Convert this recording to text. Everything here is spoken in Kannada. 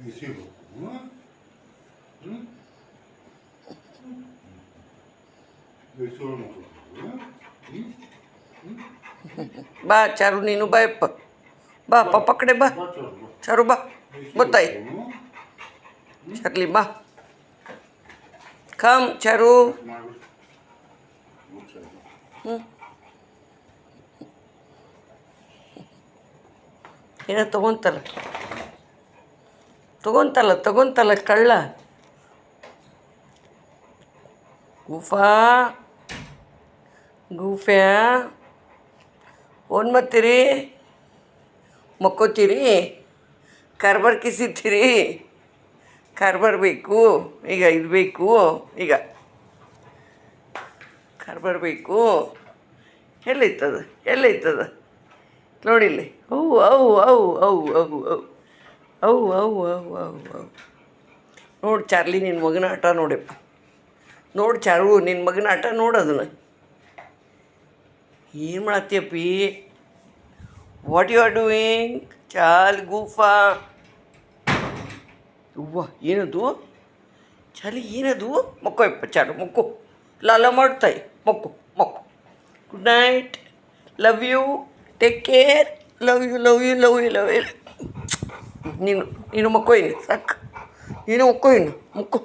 Recibo. ಬಾ ಚಾರು ನೀನು ಬಾ ಯಪ್ಪ ಬಾ ಪಪ್ಪ ಕಡೆ ಬಾ ಚಾರು ಬಾ ಗೊತ್ತಾಯಿ ಚಾರ್ಲಿ ಬಾ ಕಮ್ ಚಾರು ಹ್ಞೂ ಏನೋ ತಗೊಂತಲ್ಲ ಕಳ್ಳ ಗೂಫಾ ಗೂಫ್ಯಾ ಓನ್ ಮಾಡ್ತೀರಿ ಮಕ್ಕೋತೀರಿ ಕಾರ್ಬಾರ್ ಕಿಸಿತೀರಿ ಕಾರ್ಬಾರ್ ಬೇಕು ಈಗ ಇದು ಬೇಕು ಈಗ ಕಾರ್ಬಾರ್ ಬೇಕು ಎಲ್ಲೈತದ ನೋಡಿಲ್ಲಿ ಅವು ಅವು ಅವು ಅವು ಅವು ಅವು ಅವು ಅವು ಅವು ಅವು ನೋಡಿ ಚಾರ್ಲಿ ನಿನ್ನ ಮಗನ ಆಟ ನೋಡಪ್ಪ ನೋಡಿ ಚಾರು ನಿನ್ನ ಮಗನ ಆಟ ನೋಡು ಅದನ್ನು ಏನು ಮಾಡತ್ತೀಯಪ್ಪಿ ವಾಟ್ ಯು ಆರ್ ಡೂಯಿಂಗ್ ಚಾಲ್ ಗೂಫಾ ಅವ್ವ ಏನದು ಚಾಲಿ ಏನದು ಮಕ್ಕೋ ಯಪ್ಪ ಚಾರು ಮಕ್ಕೋ ಲಾಲ ಮಾಡ್ತಾಯಿ ಮಕ್ಕೋ good night love you take care love you ನೀನು ಮಕ್ಕೋ ಇನ್ನು ಸಾಕು ನೀನು ಮಕ್ಕೋ ಇನ್ನು ಮಕ್ಕೋ